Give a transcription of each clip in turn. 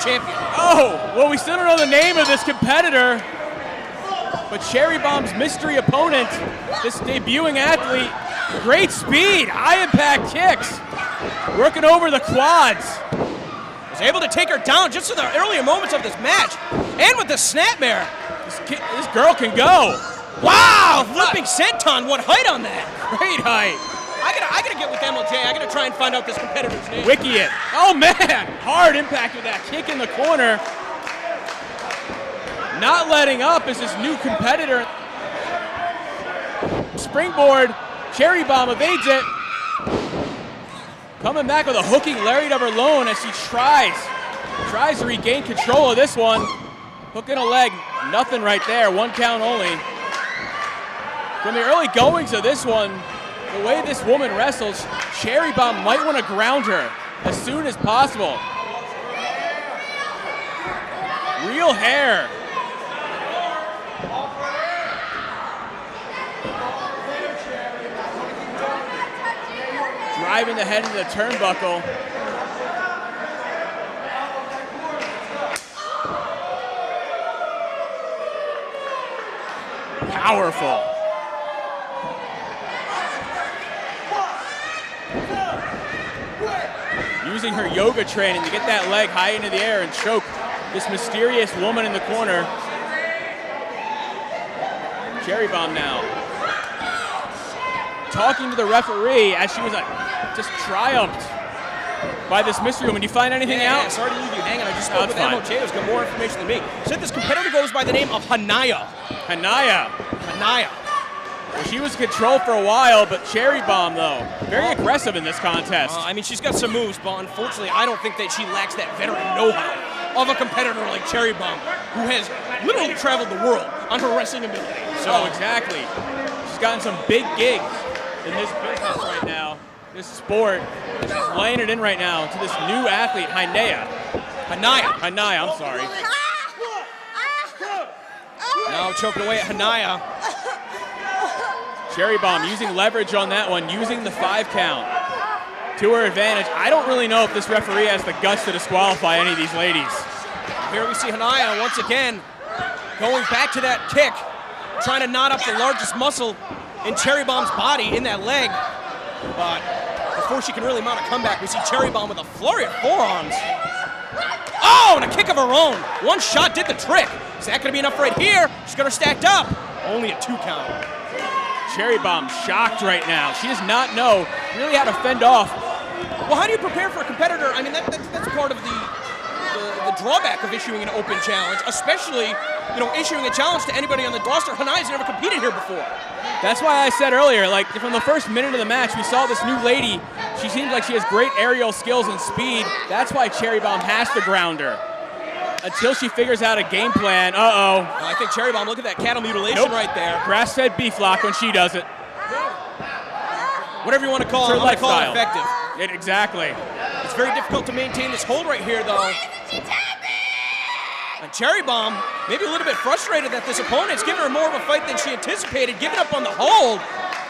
champion. Oh, well, we still don't know the name of this competitor, but Cherry Bomb's mystery opponent, this debuting athlete, great speed, high impact kicks, working over the quads. Was able to take her down just in the earlier moments of this match, and with the snapmare. This girl can go. Wow, flipping senton, what height on that? Great height. I gotta get with MLJ. I gotta try and find out this competitor's name. Wiki it. Oh man, hard impact with that kick in the corner. Not letting up is this new competitor. Springboard, Cherry Bomb evades it. Coming back with a hooking lariat of her own as she tries to regain control of this one. Hooking a leg, nothing right there, 1 count only. From the early goings of this one, the way this woman wrestles, Cherry Bomb might want to ground her as soon as possible. Real hair. Driving the head into the turnbuckle. Powerful. Using her yoga training to get that leg high into the air and choke this mysterious woman in the corner. Cherry Bomb now. Talking to the referee as she was just triumphed by this mystery woman. Do you find anything out? Yeah, sorry to leave you hanging. I just spoke with MLJ, who's got more information than me. Said this competitor goes by the name of Hanaya. Hanaya. Hanaya. Well, she was in control for a while, but Cherry Bomb, though, very aggressive in this contest. I mean, she's got some moves, but unfortunately, I don't think that she lacks that veteran know-how of a competitor like Cherry Bomb, who has literally traveled the world on her wrestling ability. So exactly. She's gotten some big gigs in this business right now, this sport. She's laying it in right now to this new athlete, Hanaya, I'm sorry. Now choking away at Hanaya. Cherry Bomb using leverage on that one, using the 5 count to her advantage. I don't really know if this referee has the guts to disqualify any of these ladies. Here we see Hanaya once again going back to that kick, trying to knot up the largest muscle in Cherry Bomb's body in that leg. But before she can really mount a comeback, we see Cherry Bomb with a flurry of forearms. Oh, and a kick of her own. One shot did the trick. Is that going to be enough right here? She's got her stacked up. Only a 2 count. Cherry Bomb shocked right now. She does not know really how to fend off. Well, how do you prepare for a competitor? I mean, that's part of the drawback of issuing an open challenge, especially, issuing a challenge to anybody on the roster. Hanaya's never competed here before. That's why I said earlier, like, from the first minute of the match, we saw this new lady. She seems like she has great aerial skills and speed. That's why Cherry Bomb has to ground her. Until she figures out a game plan. Uh-oh. I think Cherry Bomb, look at that cattle mutilation right there. Grass-fed beef lock when she does it. Whatever you want to call it, I'm going to call it effective. Exactly. It's very difficult to maintain this hold right here, though. And Cherry Bomb, maybe a little bit frustrated that this opponent's giving her more of a fight than she anticipated, giving up on the hold.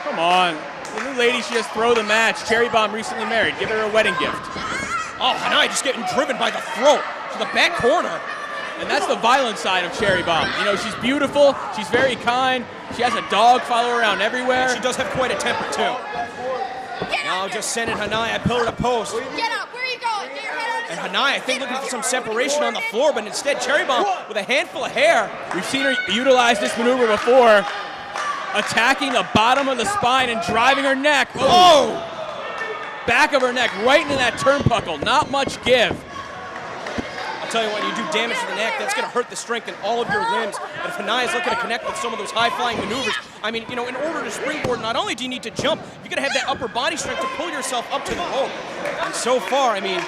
Come on. The new lady, she just throw the match. Cherry Bomb recently married. Give her a wedding gift. Oh, Hanaya just getting driven by the throat to the back corner. And that's the violent side of Cherry Bomb. She's beautiful. She's very kind. She has a dog follow her around everywhere. And she does have quite a temper, too. Now just sending Hanaya pillar to post. Get up. Where are you going? Get your head And Hanaya, I think, looking for some separation on the floor, but instead Cherry Bomb with a handful of hair. We've seen her utilize this maneuver before, attacking the bottom of the spine and driving her neck. Oh! Back of her neck, right into that turnbuckle. Not much give. I'll tell you what, you do damage to the neck, that's going to hurt the strength in all of your limbs. But if Hanaya's looking to connect with some of those high-flying maneuvers, I mean, in order to springboard, not only do you need to jump, you've got to have that upper body strength to pull yourself up to the rope. And so far, I mean,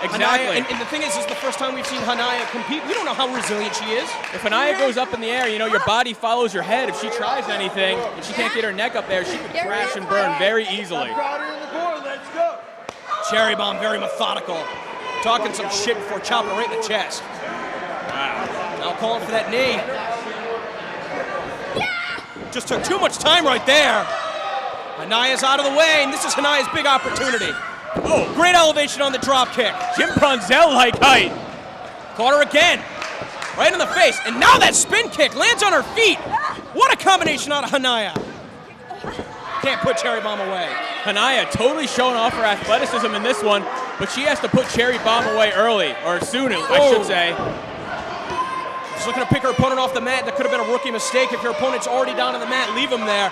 exactly. Hanaya, and the thing is, this is the first time we've seen Hanaya compete. We don't know how resilient she is. If Hanaya goes up in the air, your body follows your head. If she tries anything and she can't get her neck up there, she could crash and burn very easily. Cherry Bomb, very methodical. Talking some shit before chopping her right in the chest. Wow. Now calling for that knee. Just took too much time right there. Hanaya's out of the way, and this is Hanaya's big opportunity. Oh, great elevation on the drop kick. Jim Brunzell-like height. Caught her again. Right in the face. And now that spin kick lands on her feet. What a combination out of Hanaya. Can't put Cherry Bomb away. Hanaya totally showing off her athleticism in this one, but she has to put Cherry Bomb away early, or soon, I should say. She's looking to pick her opponent off the mat. That could have been a rookie mistake. If your opponent's already down on the mat, leave him there.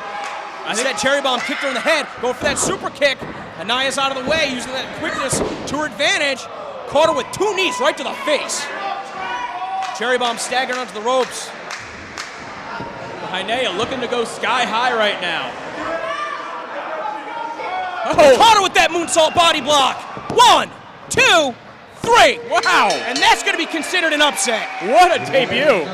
Instead, Cherry Bomb kicked her in the head, going for that super kick. Hanaya's out of the way, using that quickness to her advantage. Caught her with 2 knees right to the face. Cherry Bomb staggering onto the ropes. Hanaya looking to go sky high right now. Caught her with that moonsault body block. 1, 2, 3. Wow. And that's going to be considered an upset. What a debut.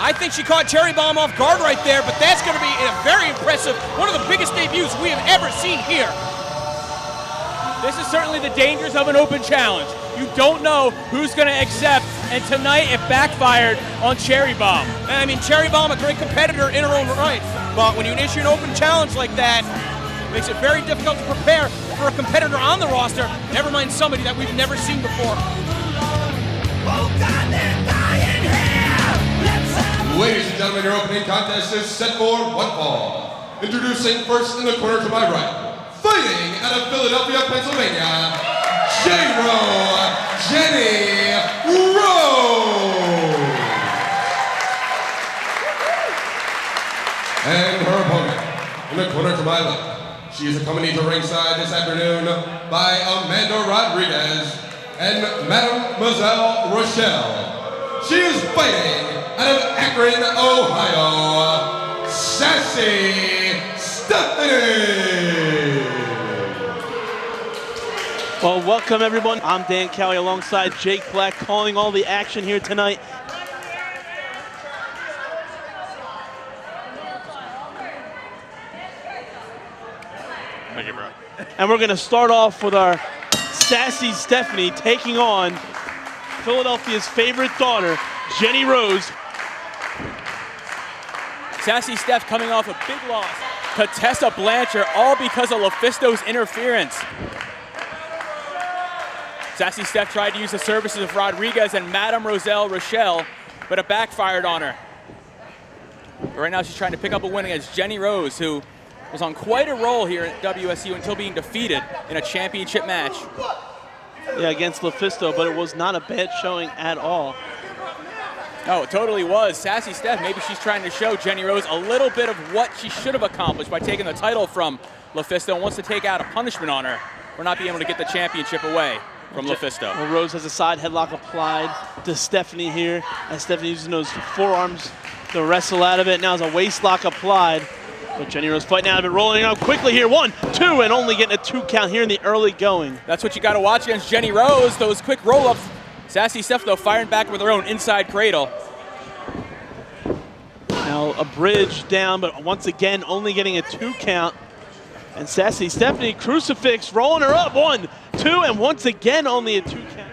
I think she caught Cherry Bomb off guard right there, but that's going to be a very impressive, one of the biggest debuts we have ever seen here. This is certainly the dangers of an open challenge. You don't know who's going to accept, and tonight it backfired on Cherry Bomb. I mean, Cherry Bomb, a great competitor in her own right, but when you issue an open challenge like that, it makes it very difficult to prepare for a competitor on the roster, never mind somebody that we've never seen before. Ladies and gentlemen, your opening contest is set for one fall. Introducing first in the corner to my right, fighting out of Philadelphia, Pennsylvania, Jenny Rose. And her opponent in the corner to my left, she is accompanied to ringside this afternoon by Amanda Rodriguez and Mademoiselle Rochelle. She is fighting out of Akron, Ohio, Sassy Stephie. Well, welcome everyone. I'm Dan Cowie alongside Jake Black, calling all the action here tonight. Thank you, bro. And we're going to start off with our Sassy Stephie taking on Philadelphia's favorite daughter, Jenny Rose. Sassy Steph coming off a big loss to Tessa Blanchard, all because of LuFisto's interference. Sassy Steph tried to use the services of Rodriguez and Mademoiselle Rochelle, but it backfired on her. But right now she's trying to pick up a win against Jenny Rose, who was on quite a roll here at WSU until being defeated in a championship match. Yeah, against LuFisto, but it was not a bad showing at all. No, it totally was. Sassy Steph, maybe she's trying to show Jenny Rose a little bit of what she should have accomplished by taking the title from LuFisto and wants to take out a punishment on her for not being able to get the championship away from LuFisto. Well, Rose has a side headlock applied to Stephanie here, and Stephanie using those forearms to wrestle out of it. Now there's a waist lock applied, but Jenny Rose fighting out of it, rolling out quickly here. 1, 2, and only getting a 2 count here in the early going. That's what you got to watch against Jenny Rose, those quick roll-ups. Sassy Steph, though, firing back with her own inside cradle. Now a bridge down, but once again only getting a 2 count. And Sassy Stephanie, crucifix, rolling her up. 1, 2, and once again only a 2 count.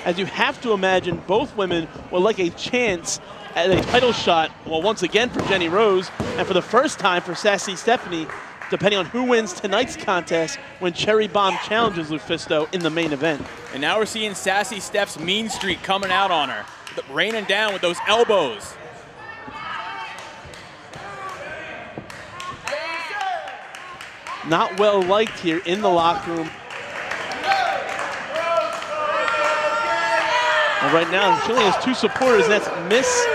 As you have to imagine, both women would like a chance at a title shot, well, once again for Jenny Rose, and for the first time for Sassy Stephanie, depending on who wins tonight's contest when Cherry Bomb challenges LuFisto in the main event. And now we're seeing Sassy Steph's mean streak coming out on her, raining down with those elbows. Not well liked here in the locker room. Well, right now, she only has 2 supporters, and that's Miss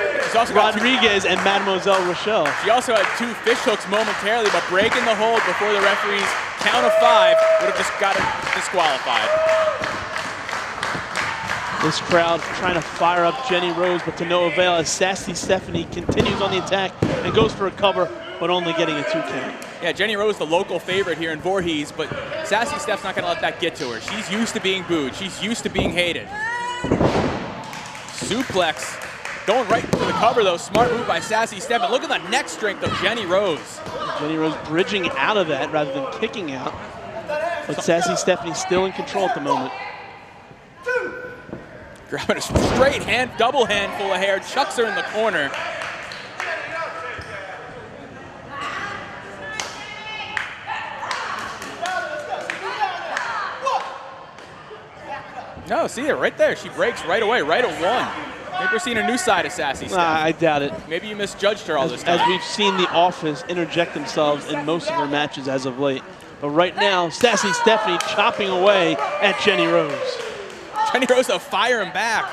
Rodriguez and Mademoiselle Rochelle. She also had 2 fish hooks momentarily, but breaking the hold before the referee's count of 5 would have just got her disqualified. This crowd trying to fire up Jenny Rose, but to no avail as Sassy Stephanie continues on the attack and goes for a cover, but only getting a 2 count. Yeah, Jenny Rose, the local favorite here in Voorhees, but Sassy Steph's not going to let that get to her. She's used to being booed. She's used to being hated. Suplex. Going right for the cover, though. Smart move by Sassy Steph. And look at the neck strength of Jenny Rose. Jenny Rose bridging out of that rather than kicking out. But Sassy Stephanie's still in control at the moment. Grabbing a straight hand, double handful of hair, chucks her in the corner. No, see it right there. She breaks right away, right at 1. Maybe we're seeing a new side of Sassy Steph. I doubt it. Maybe you misjudged her all this time. As we've seen the Office interject themselves in most of their matches as of late. But right now, Sassy Stephanie chopping away at Jenny Rose. Jenny Rose firing back.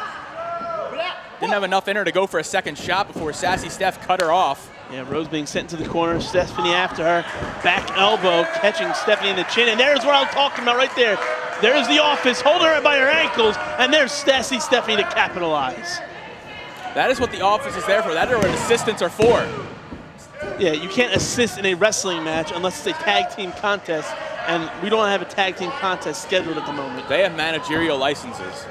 Didn't have enough in her to go for a second shot before Sassy Steph cut her off. Yeah, Rose being sent into the corner, Stephanie after her. Back elbow, catching Stephanie in the chin, and there's what I was talking about right there. There's the Office, holding her by her ankles, and there's Sassy Stephanie to capitalize. That is what the Office is there for. That is what assistants are for. Yeah, you can't assist in a wrestling match unless it's a tag team contest, and we don't have a tag team contest scheduled at the moment. They have managerial licenses.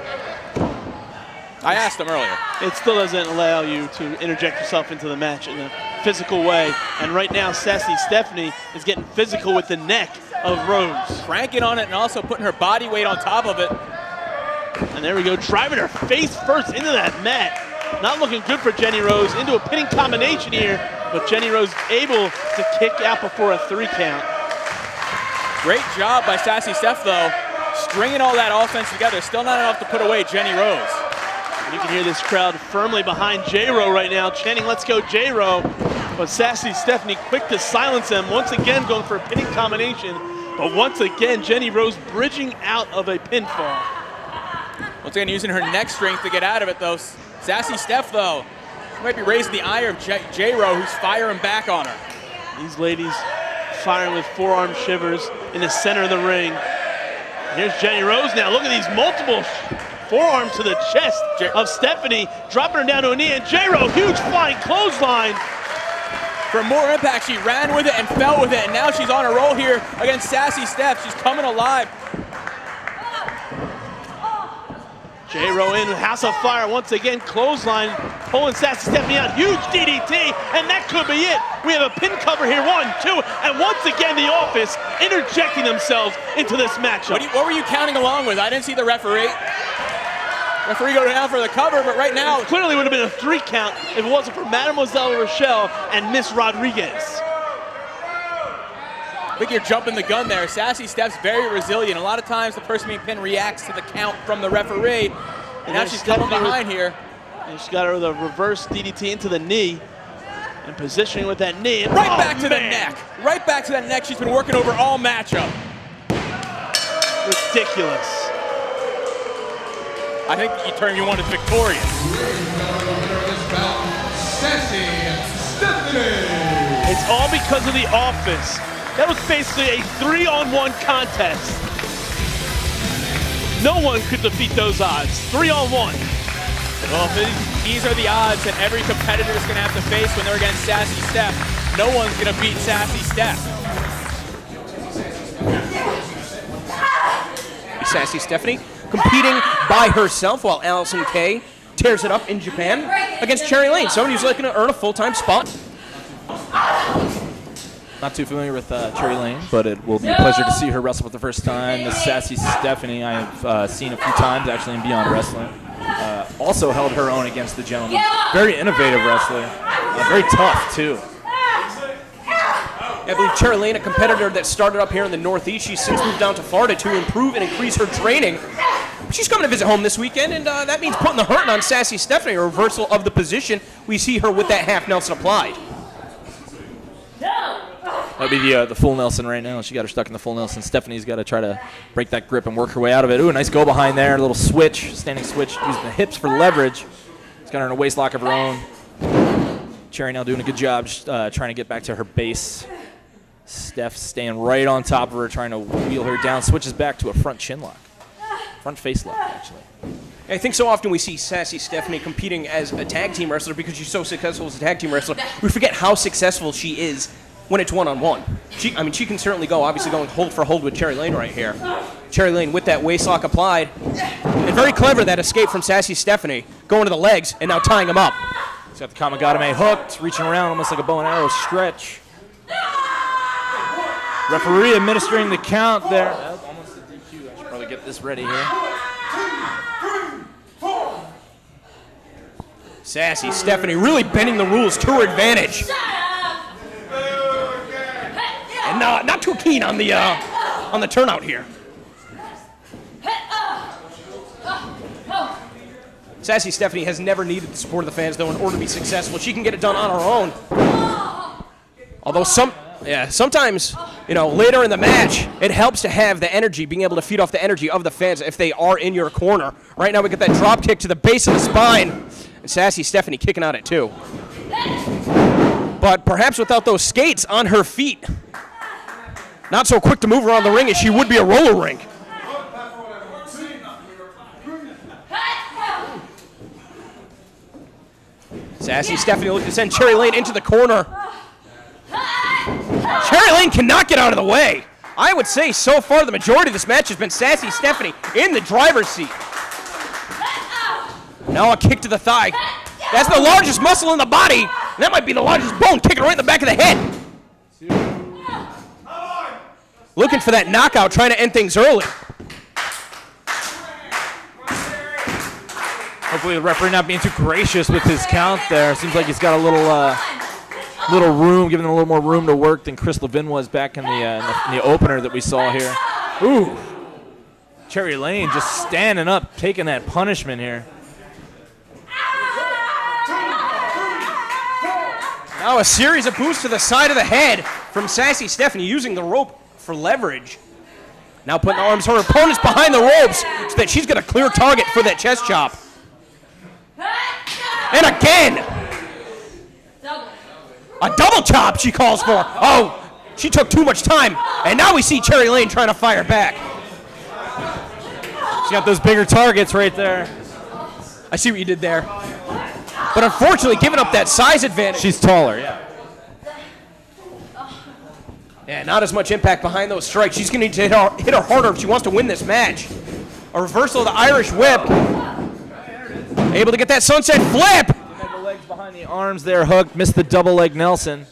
I asked them earlier. It still doesn't allow you to interject yourself into the match in a physical way, and right now Sassy Stephanie is getting physical with the neck of Rose. Cranking on it and also putting her body weight on top of it. And there we go, driving her face first into that mat. Not looking good for Jenny Rose, into a pinning combination here, but Jenny Rose able to kick out before a 3 count. Great job by Sassy Steph though, stringing all that offense together. Still not enough to put away Jenny Rose. And you can hear this crowd firmly behind J-Ro right now, chanting, "Let's go J-Ro." But Sassy Stephanie quick to silence them, once again going for a pinning combination. But once again, Jenny Rose bridging out of a pinfall. Once again, using her neck strength to get out of it though. Sassy Steph though, might be raising the ire of J-Ro, who's firing back on her. These ladies firing with forearm shivers in the center of the ring. Here's Jenny Rose now. Look at these multiple forearms to the chest of Stephanie, dropping her down to a knee, and J-Ro, huge flying clothesline. For more impact, she ran with it and fell with it, and now she's on a roll here against Sassy Steph. She's coming alive. J-Ro in, House of Fire once again, clothesline, pulling Sassy Stephanie out, huge DDT, and that could be it. We have a pin cover here, 1, 2, and once again the Office interjecting themselves into this matchup. What were you counting along with? I didn't see the referee. Referee go down for the cover, but right now... It clearly would have been a 3 count if it wasn't for Mademoiselle Rochelle and Miss Rodriguez. I think you're jumping the gun there. Sassy Steph's very resilient. A lot of times the person being pinned reacts to the count from the referee. And now she's coming behind here. And she's got her with a reverse DDT into the knee. And positioning with that knee. And right back to the neck. Right back to that neck she's been working over all matchup. Ridiculous. I think the term you want is victorious. Sassy Stephanie. It's all because of the Office. That was basically a 3-on-1 contest. No one could defeat those odds. 3-on-1. Well, these are the odds that every competitor is going to have to face when they're against Sassy Steph. No one's going to beat Sassy Steph. Sassy Stephanie competing by herself while Allison Kay tears it up in Japan against Cherry Lane. Somebody who's looking to earn a full-time spot. Not too familiar with Cherry Lane, but it will be a pleasure to see her wrestle for the first time. This Sassy Stephanie I have seen a few times actually in Beyond Wrestling. Also held her own against the gentleman. Very innovative wrestler. Very tough, too. I believe Cherry Lane, a competitor that started up here in the Northeast, she's since moved down to Florida to improve and increase her training. She's coming to visit home this weekend, and that means putting the hurting on Sassy Stephanie, a reversal of the position. We see her with that half Nelson applied. That'll be the full Nelson right now. She got her stuck in the full Nelson. Stephanie's got to try to break that grip and work her way out of it. Ooh, nice go behind there. A little switch, standing switch, using the hips for leverage. She's got her in a waist lock of her own. Cherry now doing a good job just trying to get back to her base. Steph staying right on top of her, trying to wheel her down. Switches back to a front chin lock. Front face lock, actually. I think so often we see Sassy Stephanie competing as a tag team wrestler because she's so successful as a tag team wrestler. We forget how successful she is when it's one-on-one. She can certainly go, obviously going hold for hold with Cherry Lane right here. Cherry Lane with that waist lock applied. And very clever that escape from Sassy Stephanie, going to the legs and now tying him up. She's got the Kamagata hooked, reaching around almost like a bow and arrow stretch. Referee administering the count there. Almost a DQ. I should probably get this ready here. Sassy Stephanie really bending the rules to her advantage. And not too keen on the turnout here. Sassy Stephanie has never needed the support of the fans, though, in order to be successful. She can get it done on her own. Although sometimes, later in the match, it helps to have the energy, being able to feed off the energy of the fans if they are in your corner. Right now, we get that drop kick to the base of the spine, and Sassy Stephanie kicking out at 2. But perhaps without those skates on her feet, not so quick to move around the ring as she would be a roller rink. Sassy Stephanie looking to send Cherry Lane into the corner. Cherry Lane cannot get out of the way. I would say so far the majority of this match has been Sassy Stephanie in the driver's seat. Now a kick to the thigh. That's the largest muscle in the body. And that might be the largest bone, kicking right in the back of the head. Looking for that knockout, trying to end things early. Hopefully the referee not being too gracious with his count there. Seems like he's got a little room, giving him a little more room to work than Chris Levin was back in the opener that we saw here. Ooh. Cherry Lane just standing up, taking that punishment here. Now a series of boosts to the side of the head from Sassy Stephanie, using the rope for leverage. Now putting the arms of her opponents behind the ropes so that she's got a clear target for that chest chop. And again! A double chop she calls for. Oh, she took too much time. And now we see Cherry Lane trying to fire back. She got those bigger targets right there. I see what you did there. But unfortunately, giving up that size advantage. She's taller, yeah. Yeah, not as much impact behind those strikes. She's going to need to hit her harder if she wants to win this match. A reversal of the Irish whip. Able to get that sunset flip. The legs behind the arms there, hooked. Missed the double leg Nelson.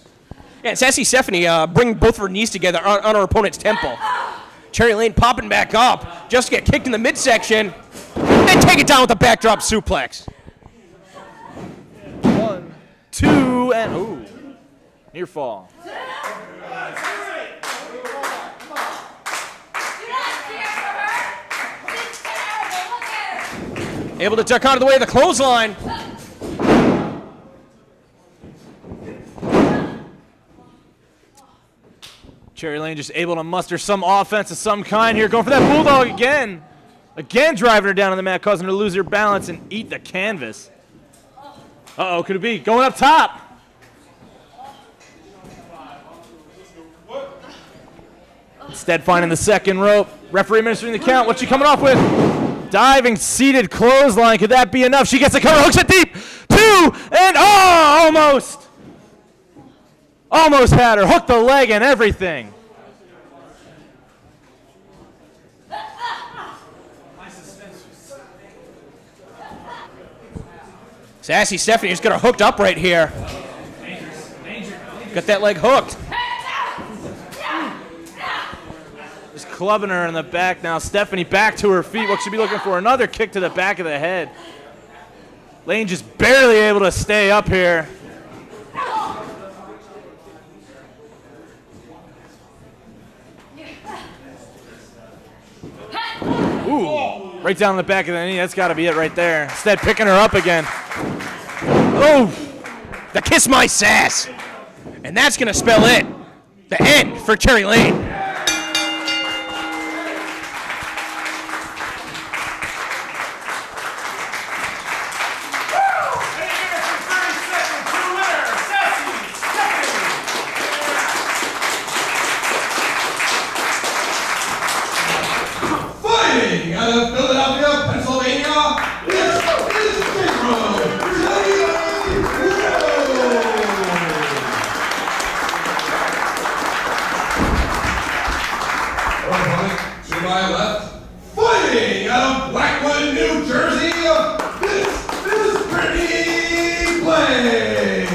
Yeah, and Sassy Stephanie bringing both of her knees together on her opponent's temple. Cherry Lane popping back up just to get kicked in the midsection. Then take it down with a backdrop suplex. 1, 2, and ooh. Near fall. Able to duck out of the way of the clothesline. Cherry Lane just able to muster some offense of some kind here. Going for that bulldog again. Again driving her down on the mat, causing her to lose her balance and eat the canvas. Uh-oh, could it be? Going up top. Instead finding the second rope. Referee administering the count. What's she coming off with? Diving, seated clothesline. Could that be enough? She gets the cover, hooks it deep. 2, and almost. Almost had her. Hooked the leg and everything. Sassy Stephanie just got her hooked up right here. Got that leg hooked. Just clubbing her in the back now. Stephanie back to her feet. What should be looking for? Another kick to the back of the head. Lane just barely able to stay up here. Ooh, right down the back of the knee. That's got to be it right there. Instead, picking her up again. Oh, the kiss my sass. And that's going to spell it. The end for Cherry Lane. Fighting out of Philadelphia, Pennsylvania, this is to my left, fighting out of Blackwood, New Jersey, this is Brittney Blake.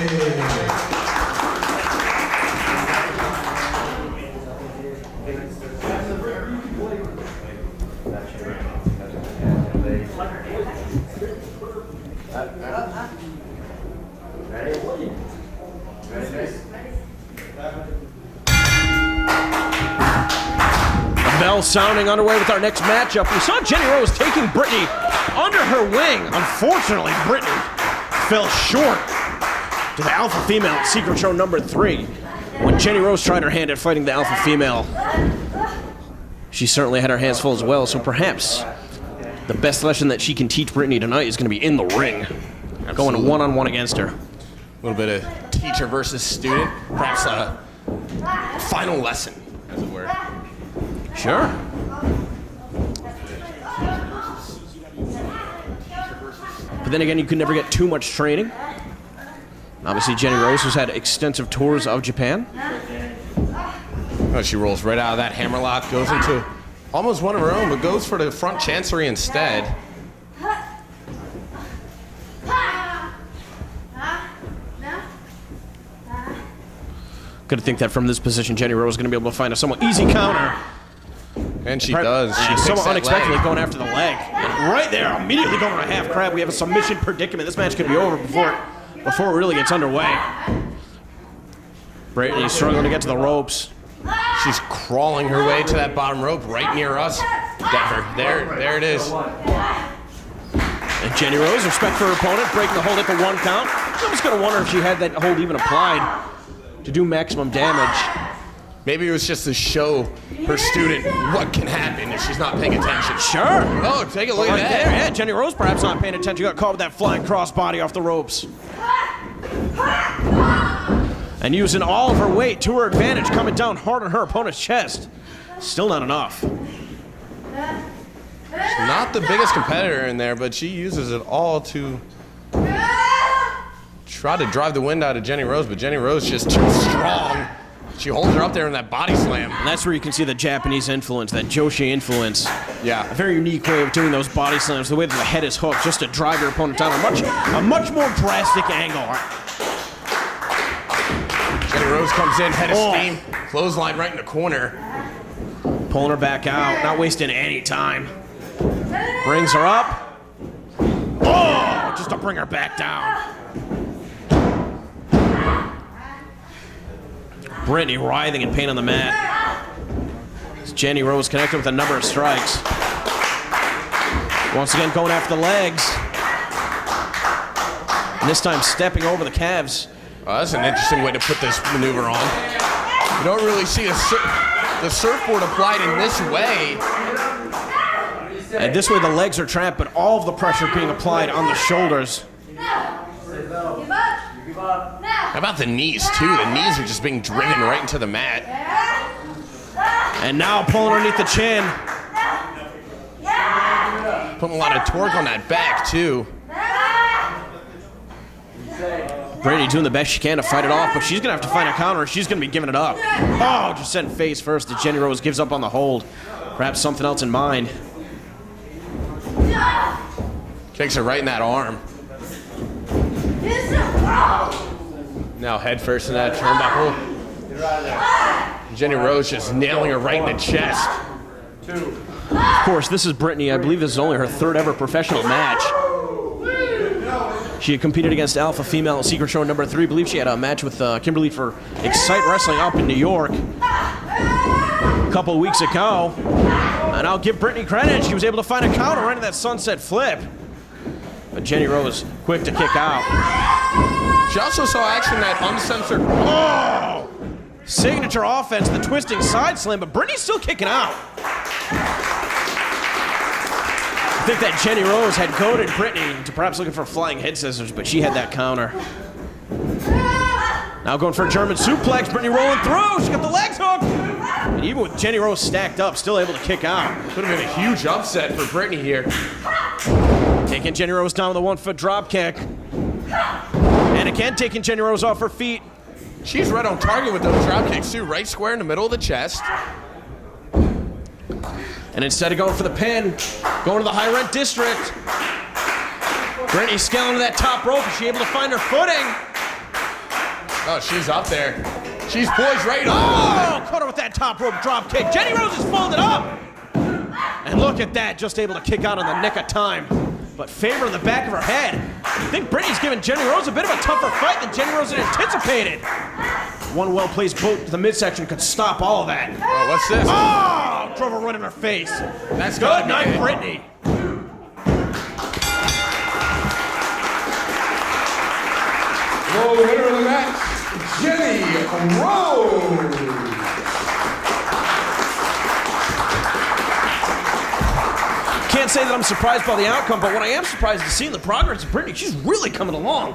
The bell bell sounding underway with our next matchup. We saw Jenny Rose taking Brittney under her wing. Unfortunately, Brittney fell short to the alpha female secret show number 3. When Jenny Rose tried her hand at fighting the alpha female, she certainly had her hands full as well. So perhaps the best lesson that she can teach Brittney tonight is going to be in the ring. Going one-on-one against her. A little bit of teacher versus student, perhaps a final lesson, as it were. Sure. But then again, you could never get too much training. Obviously, Jenny Rose has had extensive tours of Japan. Oh, she rolls right out of that hammerlock, goes into almost one of her own, but goes for the front chancery instead. Could think that from this position, Jenny Rose is going to be able to find a somewhat easy counter. And she does. She picks somewhat that unexpectedly leg. going after the leg. And right there, immediately going to a half crab. We have a submission predicament. This match could be over before it really gets underway. Brittney struggling to get to the ropes. She's crawling her way to that bottom rope right near us. Denver. There it is. And Jenny Rose, respect for her opponent, breaking the hold at the 1 count. I was going to wonder if she had that hold even applied to do maximum damage. Maybe it was just to show her student what can happen if she's not paying attention. Sure. Oh, take a look Right at that. there, yeah. Jenny Rose perhaps not paying attention. Got caught with that flying crossbody off the ropes. And using all of her weight to her advantage, coming down hard on her opponent's chest. Still not enough. She's not the biggest competitor in there, but she uses it all to try to drive the wind out of Jenny Rose, but Jenny Rose just too strong. She holds her up there in that body slam. And that's where you can see the Japanese influence, that Joshi influence. Yeah. A very unique way of doing those body slams, the way that the head is hooked, just to drive your opponent down a much more drastic angle. Jenny Rose comes in, head of steam, clothesline right in the corner. Pulling her back out, not wasting any time. Brings her up. Oh, just to bring her back down. Brittney writhing in pain on the mat. As Jenny Rose connected with a number of strikes. Once again going after the legs. And this time stepping over the calves. Oh, that's an interesting way to put this maneuver on. You don't really see the surfboard applied in this way. And this way the legs are trapped, but all of the pressure being applied on the shoulders. How about the knees, too? The knees are just being driven right into the mat. And now pulling underneath the chin. Putting a lot of torque on that back, too. Brittney doing the best she can to fight it off, but she's going to have to find a counter. She's going to be giving it up. Oh, just sent face first as Jenny Rose gives up on the hold. Perhaps something else in mind. Kicks her right in that arm. Now head first in that turnbuckle. Jenny Rose just nailing her right in the chest. Of course, this is Brittney. I believe this is only her 3rd ever professional match. She had competed against Alpha Female Secret Show number 3. I believe she had a match with Kimberly for Excite Wrestling up in New York a couple of weeks ago. And I'll give Brittney credit. She was able to find a counter right into that sunset flip. But Jenny Rose quick to kick out. She also saw action that uncensored. Oh! Signature offense, the twisting side slam, but Brittney's still kicking out. I think that Jenny Rose had goaded Brittney to perhaps looking for flying head scissors, but she had that counter. Now going for a German suplex, Brittney rolling through. She got the legs hooked. And even with Jenny Rose stacked up, still able to kick out. Could have been a huge upset for Brittney here. Taking Jenny Rose down with a 1-foot drop kick. And again, taking Jenny Rose off her feet. She's right on target with those drop kicks too, right square in the middle of the chest. And instead of going for the pin, going to the high rent district. Brittney scaling to that top rope. Is she able to find her footing? Oh, she's up there. She's poised right on. Oh, caught her with that top rope drop kick. Jenny Rose is folded up. And look at that, just able to kick out on the nick of time. But favor in the back of her head. I think Brittney's giving Jenny Rose a bit of a tougher fight than Jenny Rose had anticipated. One well-placed boot to the midsection could stop all of that. Oh, what's this? Oh, drove a run in her face. That's Good night, Brittney. The winner of the match, Jenny Rose. Can't say that I'm surprised by the outcome, but what I am surprised to see in the progress of Brittney, she's really coming along.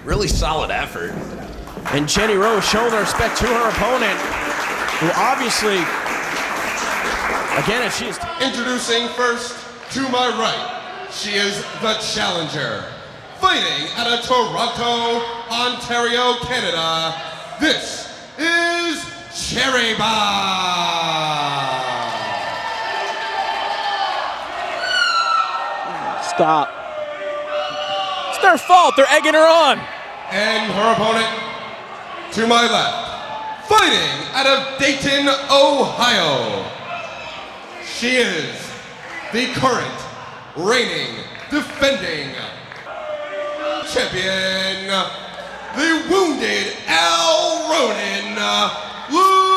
Really solid effort. And Jenny Rose showing her respect to her opponent, who obviously, again, if she is... Introducing first, to my right, she is the challenger. Fighting out of Toronto, Ontario, Canada, this is Cherry Bomb. Stop. It's their fault. They're egging her on. And her opponent, to my left, fighting out of Dayton, Ohio. She is the current reigning, defending champion, the wounded Al Ronin, LuFisto.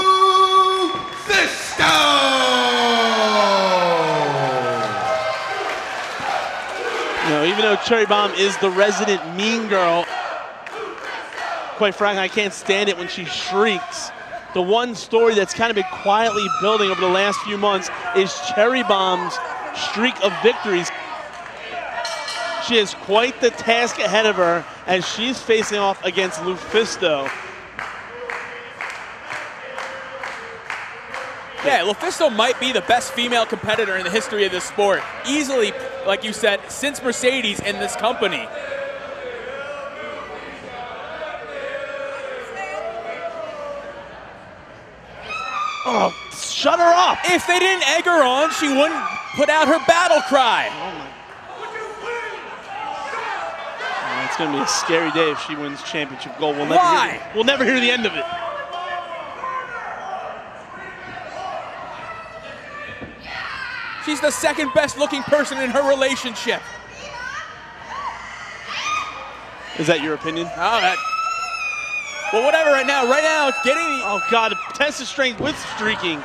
You know, even though Cherry Bomb is the resident mean girl, quite frankly, I can't stand it when she shrieks. The one story that's kind of been quietly building over the last few months is Cherry Bomb's streak of victories. She has quite the task ahead of her as she's facing off against LuFisto. Yeah, LuFisto might be the best female competitor in the history of this sport. Easily, like you said, since Mercedes in this company. Oh, shut her up! If they didn't egg her on, she wouldn't put out her battle cry. Oh, it's going to be a scary day if she wins championship gold. We'll never hear the end of it. She's the second best looking person in her relationship. Is that your opinion? Well, whatever right now. Right now, it's getting the... Oh, God, test of strength with streaking.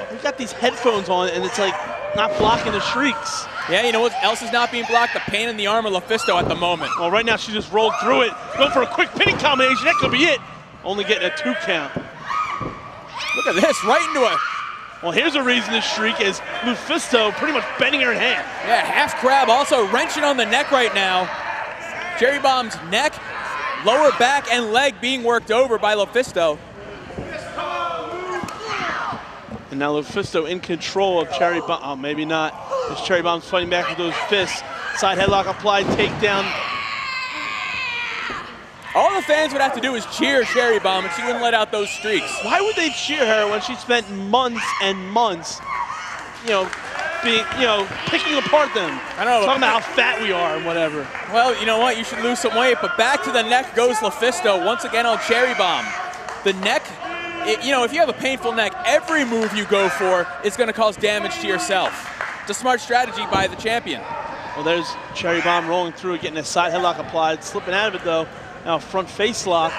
We've got these headphones on, and it's like not blocking the shrieks. Yeah, you know what else is not being blocked? The pain in the arm of LuFisto at the moment. Well, right now she just rolled through it. Go for a quick pinning combination. That could be it. Only getting a 2 count. Look at this, right into it. Well, here's a reason to shriek is LuFisto pretty much bending her in half. Yeah, half crab, also wrenching on the neck right now. Cherry Bomb's neck, lower back, and leg being worked over by LuFisto. And now LuFisto in control of Cherry Bomb. Oh, maybe not. As Cherry Bomb's fighting back with those fists. Side headlock applied, takedown. All the fans would have to do is cheer Cherry Bomb, and she wouldn't let out those streaks. Why would they cheer her when she spent months and months, picking apart them? I don't know. Talking about how fat we are and whatever. Well, you know what? You should lose some weight, but back to the neck goes LuFisto once again on Cherry Bomb. The neck, if you have a painful neck, every move you go for is going to cause damage to yourself. It's a smart strategy by the champion. Well, there's Cherry Bomb rolling through it, getting a side headlock applied, slipping out of it though. Now front face lock.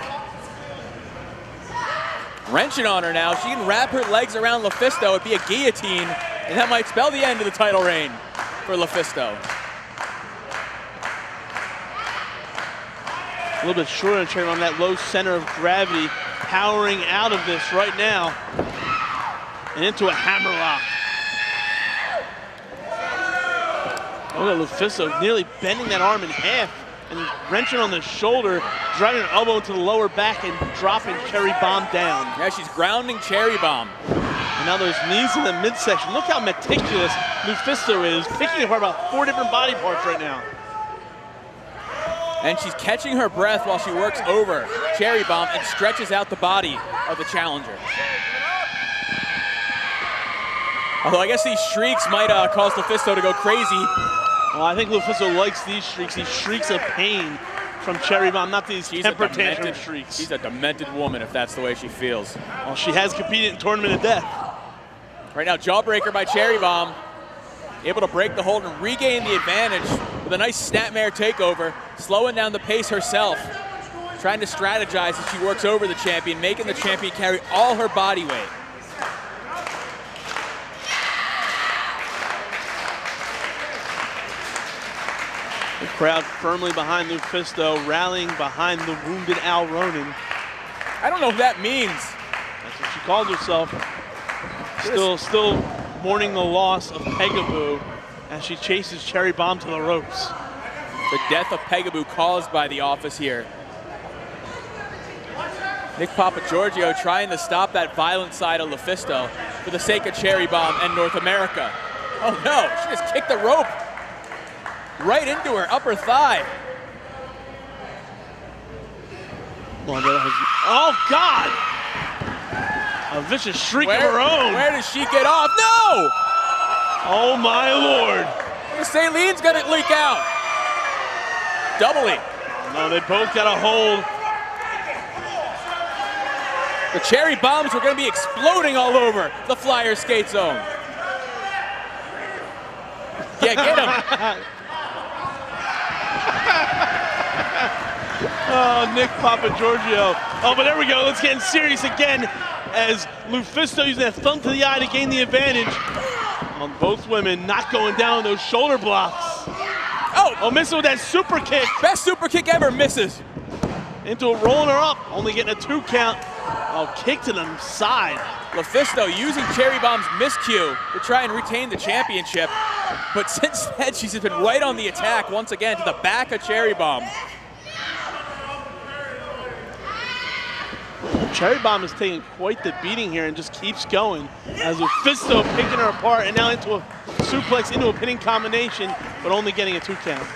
Wrenching on her now. She can wrap her legs around LuFisto. It'd be a guillotine, and that might spell the end of the title reign for LuFisto. A little bit short on Cherry Bomb, that low center of gravity, powering out of this right now. And into a hammerlock. Look at LuFisto nearly bending that arm in half and wrenching on the shoulder, driving her elbow into the lower back and dropping Cherry Bomb down. Yeah, she's grounding Cherry Bomb. And now those knees in the midsection. Look how meticulous LuFisto is, picking apart about 4 different body parts right now. And she's catching her breath while she works over Cherry Bomb and stretches out the body of the challenger. Although I guess these shrieks might cause LuFisto to go crazy. Well, I think LuFisto likes these shrieks. These shrieks of pain from Cherry Bomb, not these temper tantrum shrieks. She's a demented woman if that's the way she feels. Well, she has competed in Tournament of Death. Right now, jawbreaker by Cherry Bomb. Able to break the hold and regain the advantage with a nice snapmare takeover, slowing down the pace herself. Trying to strategize as she works over the champion, making the champion carry all her body weight. The crowd firmly behind LuFisto, rallying behind the wounded Al Ronan. I don't know what that means. That's what she called herself. Still mourning the loss of Pegaboo as she chases Cherry Bomb to the ropes. The death of Pegaboo caused by the office here. Nick Papagiorgio trying to stop that violent side of LuFisto for the sake of Cherry Bomb and North America. Oh no, she just kicked the rope right into her upper thigh. Oh God! A vicious shriek of her own. Where does she get off? No! Oh my Lord. Saylene's gonna leak out. Doubly. No, they both got a hold. The Cherry Bombs were going to be exploding all over the Flyer skate zone. Yeah, get him. Oh, Nick Papagiorgio. Oh, but there we go. Let's get serious again as LuFisto using that thumb to the eye to gain the advantage on both women, not going down those shoulder blocks. Oh, missing with that super kick. Best super kick ever, misses. Into it, rolling her up, only getting a 2 count. Oh, kick to the side. LuFisto using Cherry Bomb's miscue to try and retain the championship. But since then, she's been right on the attack once again to the back of Cherry Bomb. Cherry Bomb is taking quite the beating here and just keeps going as LuFisto picking her apart and now into a suplex, into a pinning combination, but only getting a 2 count.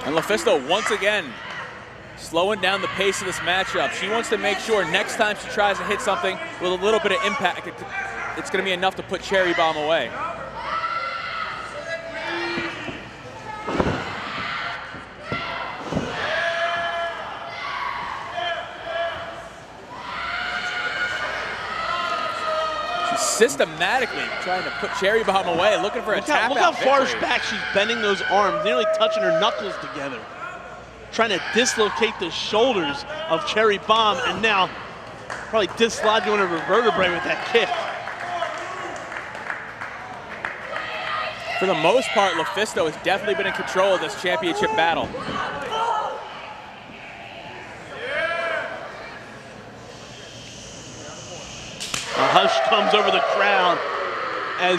And LuFisto once again slowing down the pace of this matchup. She wants to make sure next time she tries to hit something with a little bit of impact, it's going to be enough to put Cherry Bomb away. She's systematically trying to put Cherry Bomb away, looking for a tap out. Look how far victory. back she's bending those arms, nearly touching her knuckles together. Trying to dislocate the shoulders of Cherry Bomb, and now probably dislodging one of her vertebrae with that kick. For the most part, LuFisto has definitely been in control of this championship battle. A hush comes over the crowd as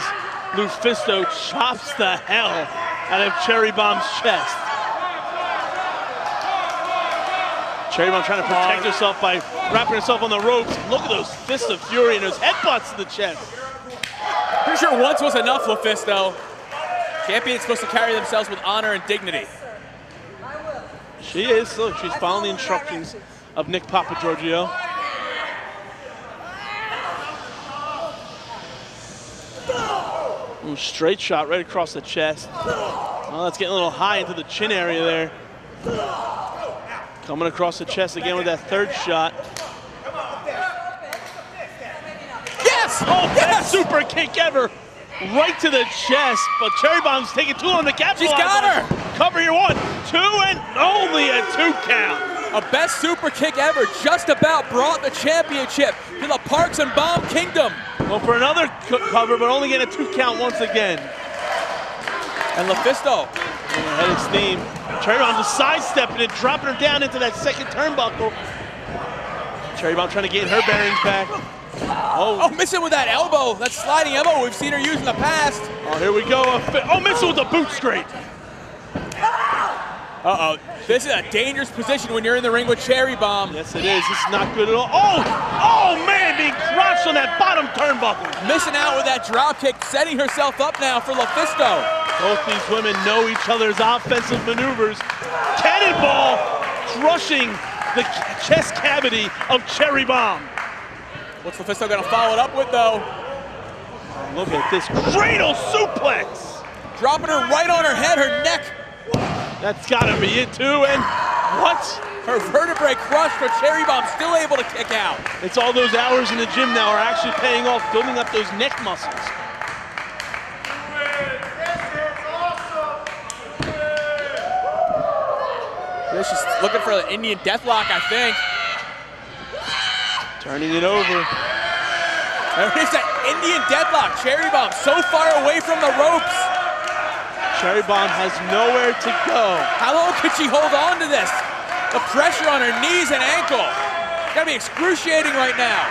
LuFisto chops the hell out of Cherry Bomb's chest. Cherry Bomb trying to protect herself by wrapping herself on the ropes. Look at those fists of fury and those headbutts to the chest. Pretty sure once was enough, LuFisto. Champions supposed to carry themselves with honor and dignity. She is. Look, she's following the instructions of Nick Papagiorgio. Ooh, straight shot right across the chest. Oh, that's getting a little high into the chin area there. Coming across the chest again with that third shot. Yes! Oh, best super kick ever. Right to the chest, but Cherry Bomb's taking too long to capitalize. She's got on it. her! Cover here, 1, 2, and only a 2 count. A best super kick ever just about brought the championship to the Parks and Bomb Kingdom. Well, for another cover, but only getting a 2 count once again. And LuFisto. Ahead of steam. Cherry Bomb just sidestepping it, dropping her down into that second turnbuckle. Cherry Bomb trying to gain her bearings back. Oh, missing with that elbow, that sliding elbow we've seen her use in the past. Oh, here we go. Oh, missing with the boot scrape. Uh-oh, this is a dangerous position when you're in the ring with Cherry Bomb. Yes, it is. This is not good at all. Oh, man, being crushed on that bottom turnbuckle. Missing out with that drop kick, setting herself up now for LuFisto. Both these women know each other's offensive maneuvers. Cannonball crushing the chest cavity of Cherry Bomb. What's LuFisto gonna follow it up with though? Look at this cradle suplex. Dropping her right on her head, her neck. That's gotta be it too, and what? Her vertebrae crushed, but Cherry Bomb still able to kick out. It's all those hours in the gym now are actually paying off, building up those neck muscles. Vicious looking for the Indian deathlock, I think. Turning it over. There is that Indian deathlock. Cherry Bomb so far away from the ropes. Cherry Bomb has nowhere to go. How long could she hold on to this? The pressure on her knees and ankle. Gotta be excruciating right now.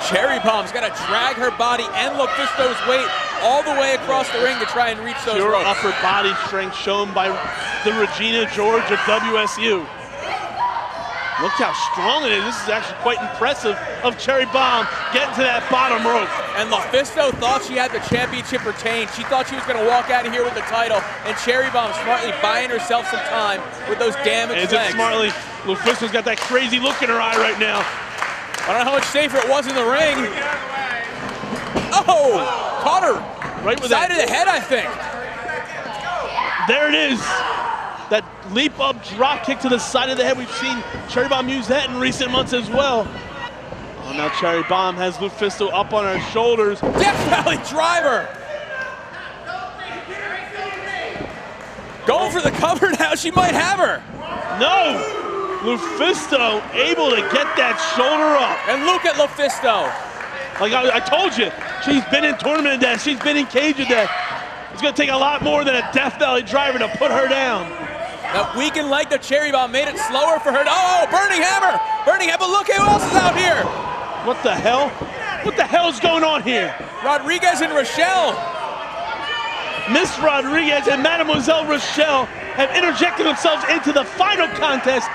Cherry Bomb's gonna drag her body and LuFisto's weight all the way across the ring to try and reach those Pure ropes. upper body strength shown by the Regina George of WSU. Look how strong it is. This is actually quite impressive of Cherry Bomb getting to that bottom rope. And LuFisto thought she had the championship retained. She thought she was gonna walk out of here with the title, and Cherry Bomb smartly buying herself some time with those damaged Is legs. it smartly? LuFisto's got that crazy look in her eye right now. I don't know how much safer it was in the ring. Oh, caught her Right with side that. of the head, I think. There it is. That leap up drop kick to the side of the head. We've seen Cherry Bomb use that in recent months as well. Oh, now Cherry Bomb has LuFisto up on her shoulders. Death Valley driver. Going for the cover now. She might have her. No! LuFisto able to get that shoulder up. And look at LuFisto. Like I told you, she's been in tournament of death. She's been in cage of death. It's going to take a lot more than a Death Valley driver to put her down. That weakened leg to Cherry Bomb made it slower for her. Oh, burning hammer. Burning hammer. Look who else is out here. What the hell? What the hell is going on here? Rodriguez and Rochelle. Miss Rodriguez and Mademoiselle Rochelle have interjected themselves into the final contest.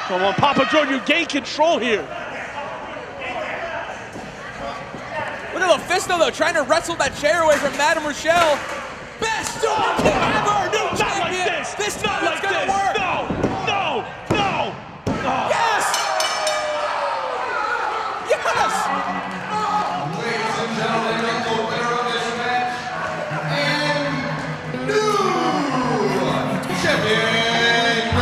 Come on, Papa George, you gain control here. Look at LuFisto, though, trying to wrestle that chair away from Madame Rochelle. Best super kick ever! New Not like champion! this! This Not is like gonna this! work! No! No! No! Oh. Yes! Yes! Ladies and gentlemen, the winner of this match and new champion,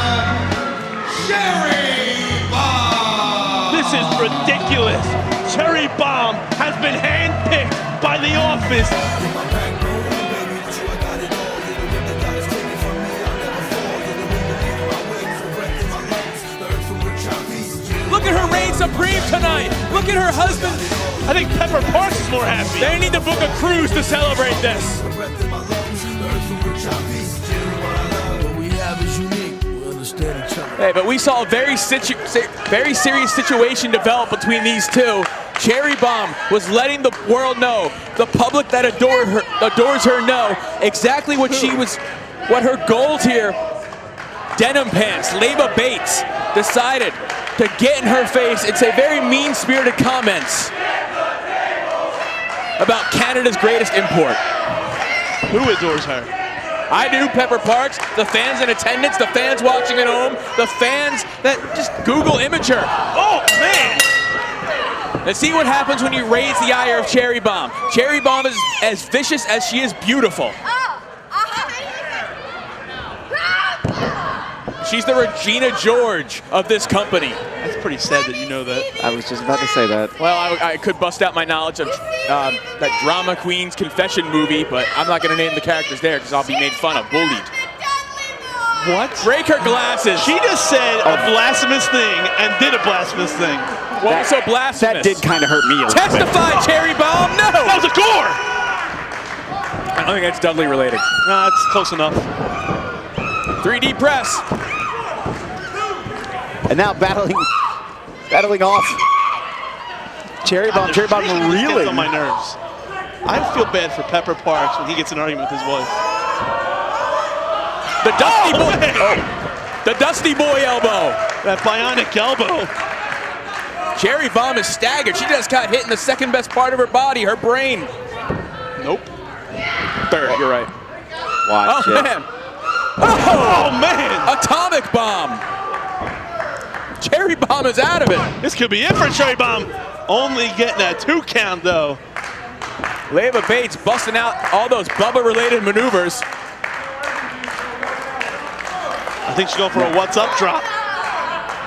Cherry Bomb. This is ridiculous. Cherry Bomb has been handpicked by the office. Look at her reign supreme tonight! Look at her husband! I think Pepper Parks is more happy. They need to book a cruise to celebrate this! Hey, but we saw a very serious situation develop between these two. Cherry Bomb was letting the world know, the public that adores her know exactly what what her goals here. Denim pants, Leva Bates decided to get in her face and say very mean-spirited comments about Canada's greatest import. Who adores her? I do, Pepper Parks, the fans in attendance, the fans watching at home, the fans that just Google image her. Oh, man! Let's see what happens when you raise the ire of Cherry Bomb. Cherry Bomb is as vicious as she is beautiful. She's the Regina George of this company. That's pretty sad that you know that. I was just about to say that. Well, I could bust out my knowledge of that Drama Queen's Confession movie, but I'm not going to name the characters there because I'll be made fun of, bullied. What? Break her glasses. She just said a blasphemous thing and did a blasphemous thing. What was so blasphemous? That did kind of hurt me a little bit. Testify, Cherry Bomb. No! That was a gore! I don't think that's Dudley related. No, it's close enough. 3D press. And now battling off. Cherry Bomb Gets really. on my nerves. I feel bad for Pepper Parks when he gets in an argument with his wife. The Dusty Boy. The Dusty Boy elbow. That bionic elbow. Cherry Bomb is staggered. She just got hit in the second best part of her body, her brain. Nope. Third, you're right. Watch Oh, it. man. Oh, man! Atomic Bomb. Cherry Bomb is out of it. This could be it for Cherry Bomb. Only getting a 2 count, though. Leva Bates busting out all those Bubba-related maneuvers. I think she's going for a what's up drop.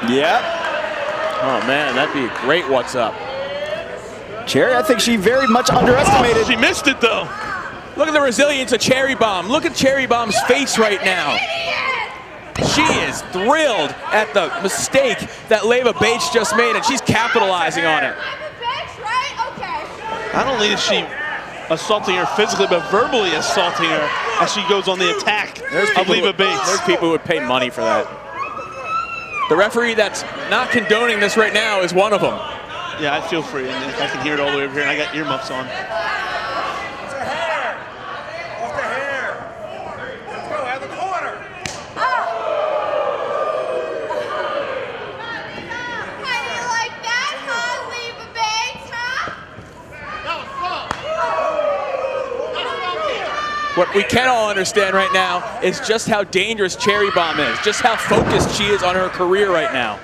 Yep. Oh, man, that'd be a great what's up. Cherry, I think she very much underestimated. Oh, she missed it, though. Look at the resilience of Cherry Bomb. Look at Cherry Bomb's face right now. She is thrilled at the mistake that Leva Bates just made, and she's capitalizing on it. I'm a bitch, right? Okay. Not only is she assaulting her physically, but verbally assaulting her as she goes on the attack of Leva Bates. There's people who would pay money for that. The referee that's not condoning this right now is one of them. Yeah, I feel for you. I can hear it all the way over here, and I got earmuffs on. How do you like that, huh, Leva Bates, huh? What we can all understand right now is just how dangerous Cherry Bomb is, just how focused she is on her career right now.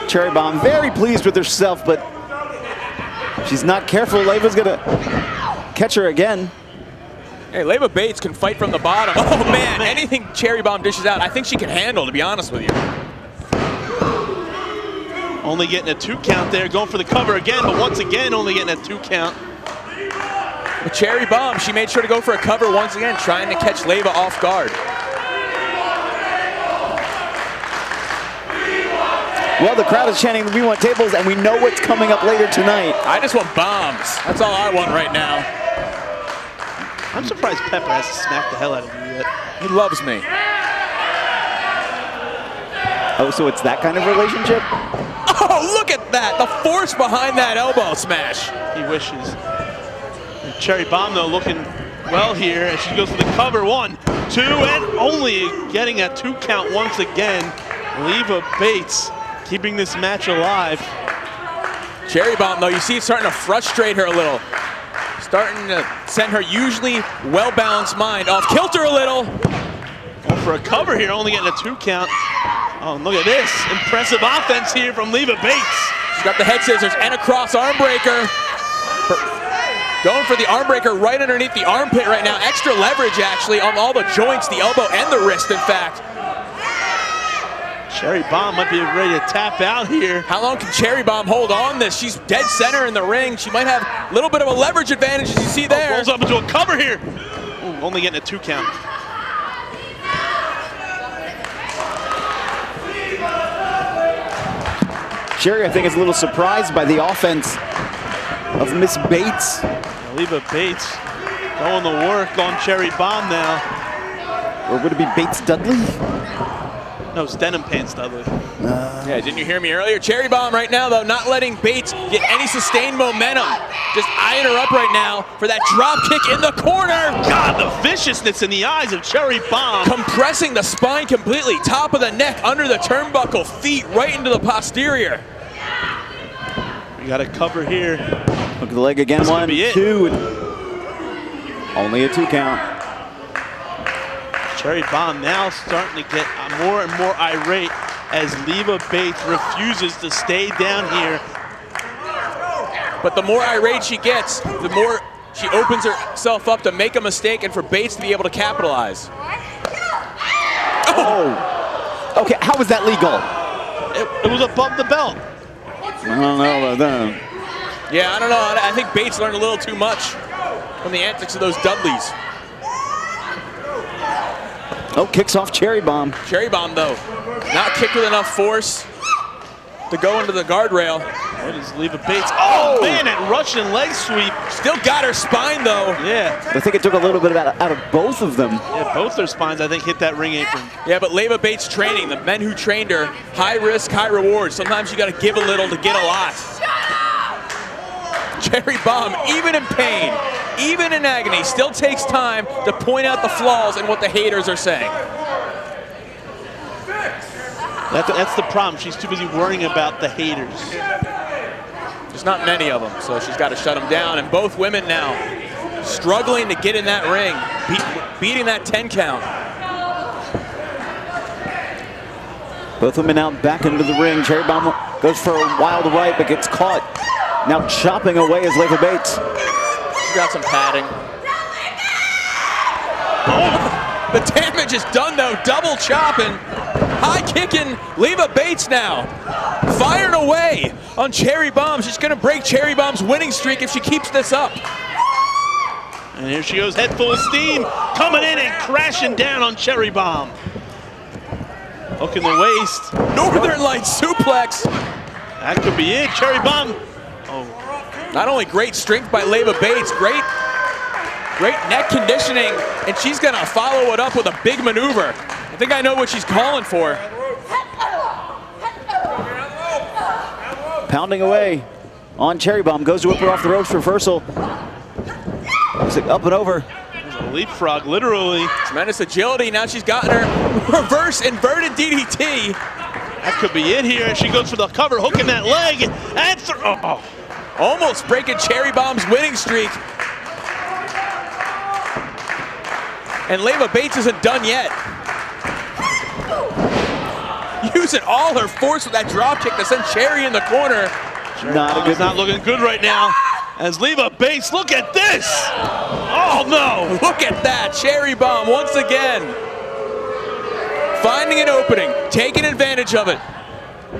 Cherry Bomb very pleased with herself, but she's not careful. Leva's gonna catch her again. Hey, Leva Bates can fight from the bottom. Oh man, anything Cherry Bomb dishes out, I think she can handle, to be honest with you. Only getting a 2 count there, going for the cover again, but once again only getting a 2 count. With Cherry Bomb, she made sure to go for a cover once again, trying to catch Leva off guard. Well, the crowd is chanting, "We want tables," and we know what's coming up later tonight. I just want bombs. That's all I want right now. I'm surprised Pepper hasn't smacked the hell out of you yet. He loves me. Oh, so it's that kind of relationship? Oh, look at that. The force behind that elbow smash. He wishes. And Cherry Bomb, though, looking well here as she goes for the cover. 1, 2, and only getting a 2 count once again. Leva Bates keeping this match alive. Cherry Bomb, though, you see it's starting to frustrate her a little. Starting to send her usually well-balanced mind off kilter a little. Going for a cover here, only getting a 2 count. Oh, and look at this. Impressive offense here from Leva Bates. She's got the head scissors and a cross arm breaker. Going for the arm breaker right underneath the armpit right now. Extra leverage, actually, on all the joints, the elbow and the wrist, in fact. Cherry Bomb might be ready to tap out here. How long can Cherry Bomb hold on this? She's dead center in the ring. She might have a little bit of a leverage advantage, as you see there. Rolls up into a cover here. Ooh, only getting a 2 count. Cherry, I think, is a little surprised by the offense of Miss Bates. Leva Bates going to work on Cherry Bomb now. Or would it be Bates Dudley? No, it's Denim Pants Dudley. Yeah, didn't you hear me earlier? Cherry Bomb right now, though, not letting Bates get any sustained momentum. Just eyeing her up right now for that drop kick in the corner. God, the viciousness in the eyes of Cherry Bomb. Compressing the spine completely. Top of the neck, under the turnbuckle, feet right into the posterior. We got a cover here. Look at the leg again. 1, 2. Only a 2 count. Cherry Bomb now starting to get more and more irate as Leva Bates refuses to stay down here. But the more irate she gets, the more she opens herself up to make a mistake and for Bates to be able to capitalize. Oh! Okay, how was that legal? It was above the belt. I don't know about that. Yeah, I don't know. I think Bates learned a little too much from the antics of those Dudleys. Oh, kicks off Cherry Bomb. Cherry Bomb, though, not kicked with enough force to go into the guardrail. What is Leva Bates? Oh, man, that Russian leg sweep. Still got her spine, though. Yeah. I think it took a little bit out of both of them. Yeah, both their spines, I think, hit that ring apron. Yeah, but Leva Bates training, the men who trained her, high risk, high reward. Sometimes you got to give a little to get a lot. Cherry Bomb, even in pain, even in agony, still takes time to point out the flaws in what the haters are saying. That's the problem. She's too busy worrying about the haters. There's not many of them, so she's got to shut them down. And both women now struggling to get in that ring, beating that 10 count. Both women out back into the ring. Cherry Bomb goes for a wild right, but gets caught. Now chopping away is Leva Bates. She's got some padding. Oh, the damage is done, though. Double chopping. High kicking Leva Bates now. firing away on Cherry Bomb. She's going to break Cherry Bomb's winning streak if she keeps this up. And here she goes, head full of steam, coming in and crashing down on Cherry Bomb. Hooking the waist. Northern Light suplex. That could be it. Cherry Bomb. Oh. Not only great strength by Leva Bates, great neck conditioning, and she's going to follow it up with a big maneuver. I think I know what she's calling for. Pounding away on Cherry Bomb. Goes to whip her off the ropes. Reversal. Up and over. There's a leapfrog, literally. Tremendous agility. Now she's gotten her reverse inverted DDT. That could be it here. And she goes for the cover, hooking that leg. And almost breaking Cherry Bomb's winning streak. And Leva Bates isn't done yet. Using all her force with that drop kick to send Cherry in the corner. It's not looking good right now. As Leva Bates, look at this! Oh no! Look at that, Cherry Bomb once again. Finding an opening, taking advantage of it.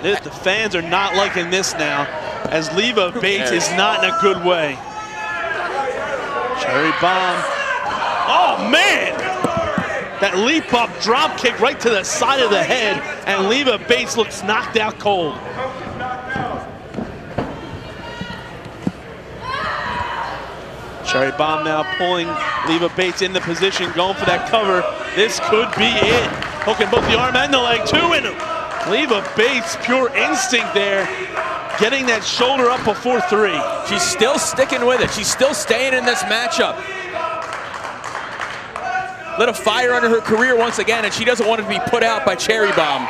The fans are not liking this now, as Leva Bates is not in a good way. Cherry Bomb. Oh man! That leap up drop kick right to the side of the head, and Leva Bates looks knocked out cold. Cherry Bomb now pulling Leva Bates in the position, going for that cover. This could be it. Hooking both the arm and the leg too, and Leva Bates, pure instinct there, getting that shoulder up before 3. She's still sticking with it. She's still staying in this matchup. Lit a fire under her career once again, and she doesn't want to be put out by Cherry Bomb.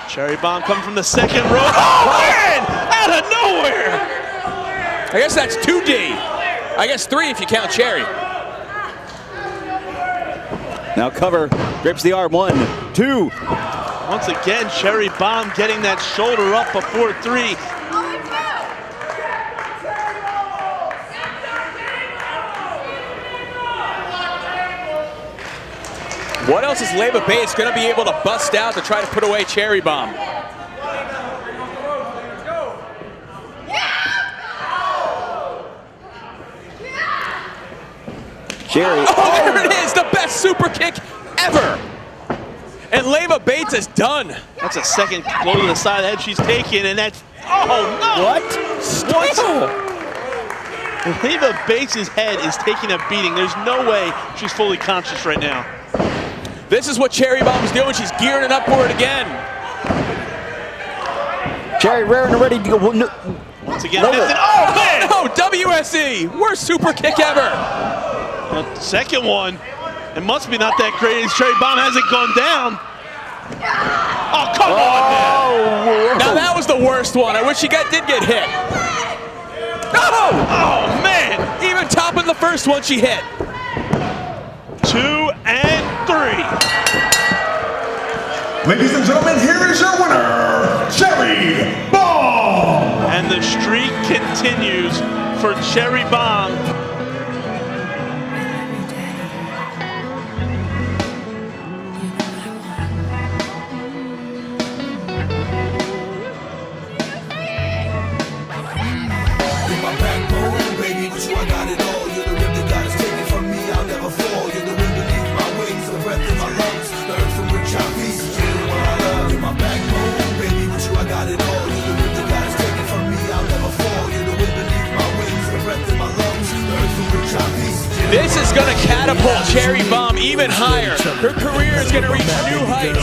Cherry Bomb coming from the second row. Oh man! Out of nowhere! I guess that's 2D. I guess 3 if you count Cherry. Now cover, grips the arm, 1, 2. Once again, Cherry Bomb getting that shoulder up before 3. What else is Leva Bates going to be able to bust out to try to put away Cherry Bomb? Cherry. Oh, there it is, the best super kick ever. And Leva Bates is done. That's a second blow to the side of the head she's taking, and that's, oh no! What? Leva Bates' head is taking a beating. There's no way she's fully conscious right now. This is what Cherry Bomb's doing. She's gearing it up for it again. Cherry raring and ready to go. Once again, missed it. Oh man! Oh, WSE, worst super kick ever. The second one, it must be not that great as Cherry Bomb hasn't gone down. Oh, come on, man. Now that was the worst one. I wish she did get hit. Oh, man. Even topping the first one she hit. 2 and 3. Ladies and gentlemen, here is your winner, Cherry Bomb. And the streak continues for Cherry Bomb. This is going to catapult Cherry Bomb even higher. Her career is going to reach new heights.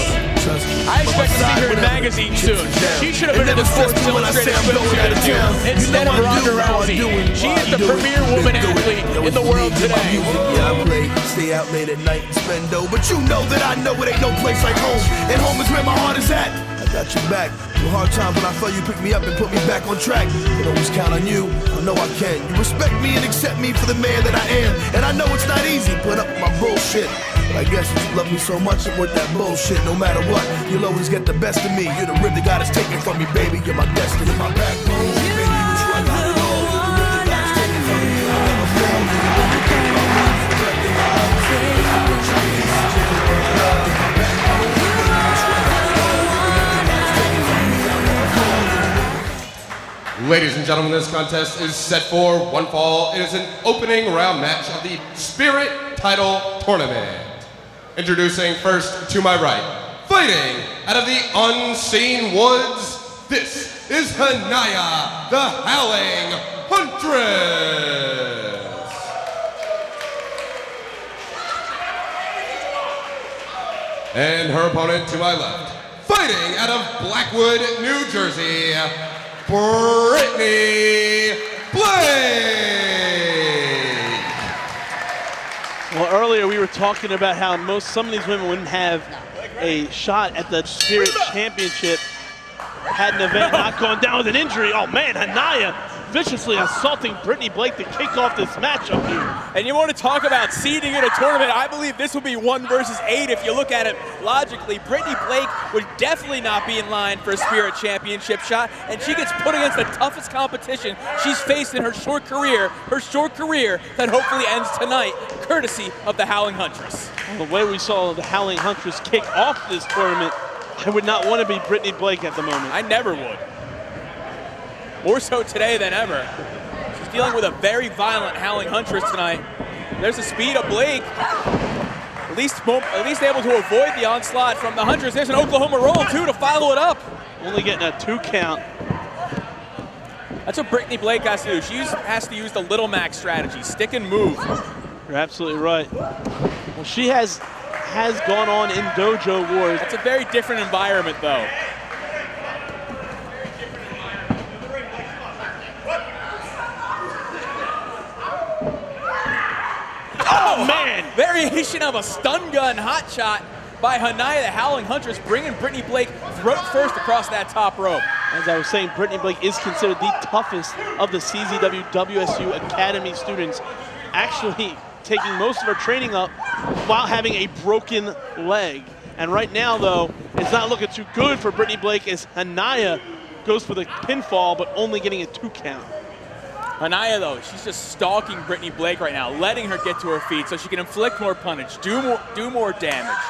I expect to see her in magazines soon. She should have been in the Sports Illustrated swimsuit instead of Ronda Rousey. She is the premier woman athlete in the world today. Yeah, I play, stay out late at night and spend dough, but you know that I know it ain't no place like home, and home is where my heart is at. I got your back. Through hard times when I felt you pick me up and put me back on track. Can always count on you. I know I can. You respect me and accept me for the man that I am, and I know it's not easy. Put up with my bullshit, but I guess you love me so much I'm worth that bullshit. No matter what, you'll always get the best of me. You're the rib that God has taken from me, baby. You're my destiny, you're my backbone, baby. With you I got it all. You're the rib that God has taken from me. I'll never fall. Ladies and gentlemen, this contest is set for one fall. It is an opening round match of the Spirit Title Tournament. Introducing first to my right, fighting out of the Unseen Woods, this is Hanaya, the Howling Huntress. And her opponent to my left, fighting out of Blackwood, New Jersey, Brittney Blake. Well, earlier we were talking about how some of these women wouldn't have a shot at the Spirit Championship had an event not gone down with an injury. Oh man, Hanaya viciously assaulting Brittney Blake to kick off this matchup here. And you want to talk about seeding in a tournament, I believe this will be 1 versus 8 if you look at it logically. Brittney Blake would definitely not be in line for a Spirit Championship shot, and she gets put against the toughest competition she's faced in her short career that hopefully ends tonight, courtesy of the Howling Huntress. Well, the way we saw the Howling Huntress kick off this tournament, I would not want to be Brittney Blake at the moment. I never would. More so today than ever. She's dealing with a very violent Howling Huntress tonight. There's the speed of Blake. At least able to avoid the onslaught from the Huntress. There's an Oklahoma roll too to follow it up. Only getting a 2 count. That's what Brittney Blake has to do. She has to use the Little Mac strategy, stick and move. You're absolutely right. Well, she has gone on in Dojo Wars. That's a very different environment though. Oh man! Variation of a stun gun hot shot by Hanaya, the Howling Huntress, bringing Brittney Blake throat first across that top rope. As I was saying, Brittney Blake is considered the toughest of the CZW WSU Academy students, actually taking most of her training up while having a broken leg. And right now, though, it's not looking too good for Brittney Blake as Hanaya goes for the pinfall, but only getting a 2 count. Hanaya, though, she's just stalking Brittney Blake right now, letting her get to her feet so she can inflict more punished, do more damage.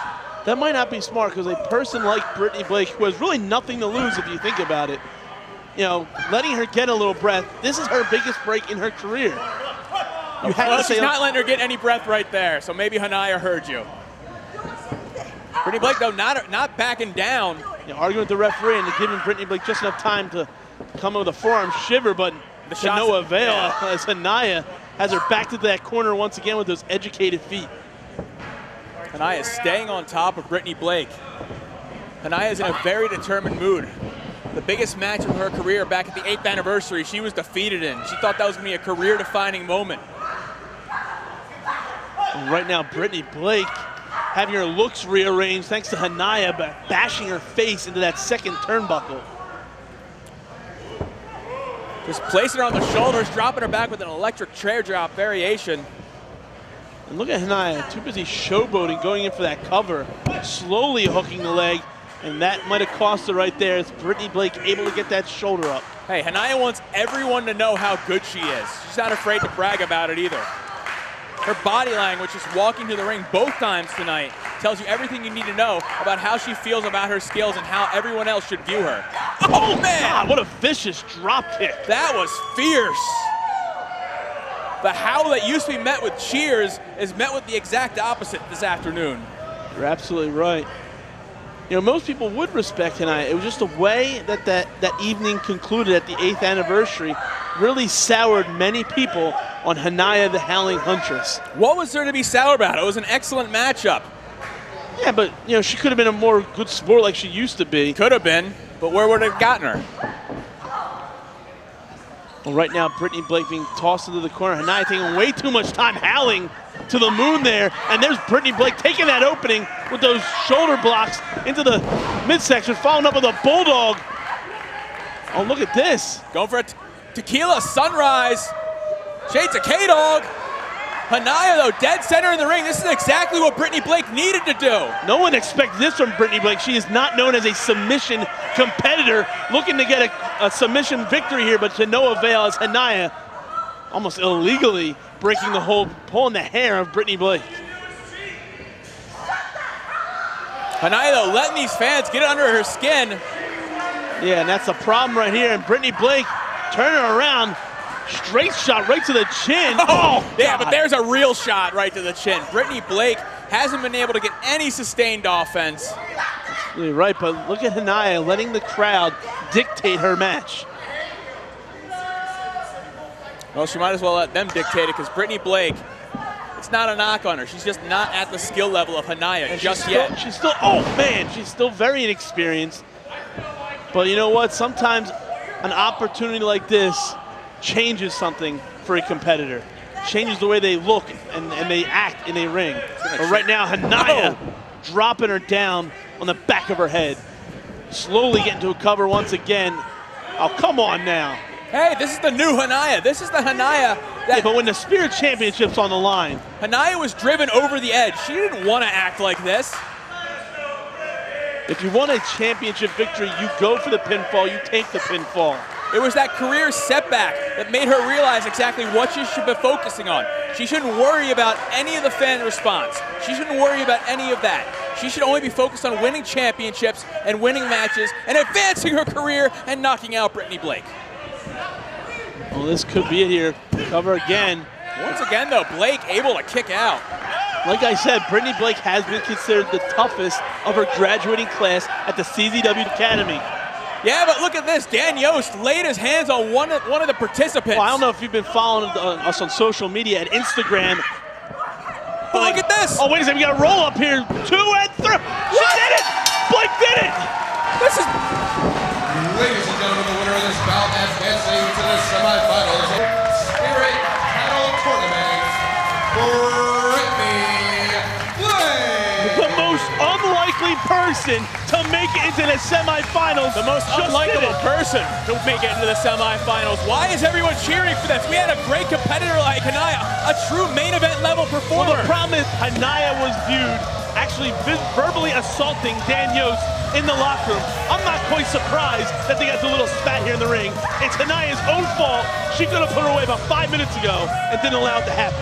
That might not be smart because a person like Brittney Blake, who has really nothing to lose if you think about it, you know, letting her get a little breath, this is her biggest break in her career. She's not letting her get any breath right there, so maybe Hanaya heard you. Brittney Blake, though, not backing down. You know, arguing with the referee and giving Brittney Blake just enough time to come in with a forearm shiver, but to no avail as Hanaya has her back to that corner once again with those educated feet. Hanaya is staying on top of Brittney Blake. Hanaya is in a very determined mood. The biggest match of her career back at the 8th anniversary, she was defeated in. She thought that was going to be a career-defining moment. And right now, Brittney Blake having her looks rearranged thanks to Hanaya bashing her face into that second turnbuckle. Just placing her on the shoulders, dropping her back with an electric chair drop variation. And look at Hanaya, too busy showboating, going in for that cover, slowly hooking the leg, and that might have cost her right there as Brittney Blake able to get that shoulder up. Hey, Hanaya wants everyone to know how good she is. She's not afraid to brag about it either. Her body language, just walking to the ring both times tonight, tells you everything you need to know about how she feels about her skills and how everyone else should view her. Oh man! God, what a vicious drop kick. That was fierce. The howl that used to be met with cheers is met with the exact opposite this afternoon. You're absolutely right. You know, most people would respect Hanaya. It was just the way that that evening concluded at the 8th anniversary really soured many people on Hanaya, the Howling Huntress. What was there to be sour about? It was an excellent matchup. Yeah, but, you know, she could have been a more good sport like she used to be. Could have been, but where would it have gotten her? Well, right now, Brittney Blake being tossed into the corner. Hanaya taking way too much time howling to the moon there. And there's Brittney Blake taking that opening with those shoulder blocks into the midsection, following up with a bulldog. Oh, look at this. Going for a tequila sunrise. Shades of K-Dog. Hanaya, though, dead center in the ring. This is exactly what Brittney Blake needed to do. No one expects this from Brittney Blake. She is not known as a submission competitor, looking to get a submission victory here, but to no avail as Hanaya almost illegally breaking the hold, pulling the hair of Brittney Blake. Hanaya, though, letting these fans get under her skin. Yeah, and that's the problem right here. And Brittney Blake Turn her around. Straight shot right to the chin. Oh, yeah, God. but there's a real shot right to the chin. Brittney Blake hasn't been able to get any sustained offense. You're right, but look at Hanaya letting the crowd dictate her match. Well, she might as well let them dictate it because Brittney Blake, it's not a knock on her. She's just not at the skill level of Hanaya just yet. She's still, oh man, she's still very inexperienced. But you know what? Sometimes an opportunity like this changes something for a competitor. Changes the way they look and they act in a ring. But right now, Hanaya dropping her down on the back of her head. Slowly getting to a cover once again. Oh, come on now. Hey, this is the new Hanaya. This is the Hanaya that... Yeah, but when the Spirit Championship's on the line. Hanaya was driven over the edge. She didn't want to act like this. If you want a championship victory, you go for the pinfall, you take the pinfall. It was that career setback that made her realize exactly what she should be focusing on. She shouldn't worry about any of the fan response. She shouldn't worry about any of that. She should only be focused on winning championships and winning matches and advancing her career and knocking out Brittney Blake. Well, this could be it here. Cover again. Once again, though, Blake able to kick out. Like I said, Brittney Blake has been considered the toughest of her graduating class at the CZW Academy. Yeah, but look at this. Dan Yost laid his hands on one of the participants. Well, I don't know if you've been following us on social media at Instagram. But look at this. Oh, wait a second. We got a roll up here. 2 and 3. She did it. Blake did it. This is... Ladies and gentlemen, the winner of this bout advancing to the semifinals of Spirit Title Tournament, Brittney Blake. The most unlikely person to make it into the semifinals. The most unlikable person to make it into the semifinals. Why is everyone cheering for this? We had a great competitor like Hanaya, a true main event level performer. Well, the problem is Hanaya was viewed actually verbally assaulting Dan Yost in the locker room. I'm not quite surprised that they got a little spat here in the ring. It's Hanaya's own fault. She could have put her away about 5 minutes ago and didn't allow it to happen.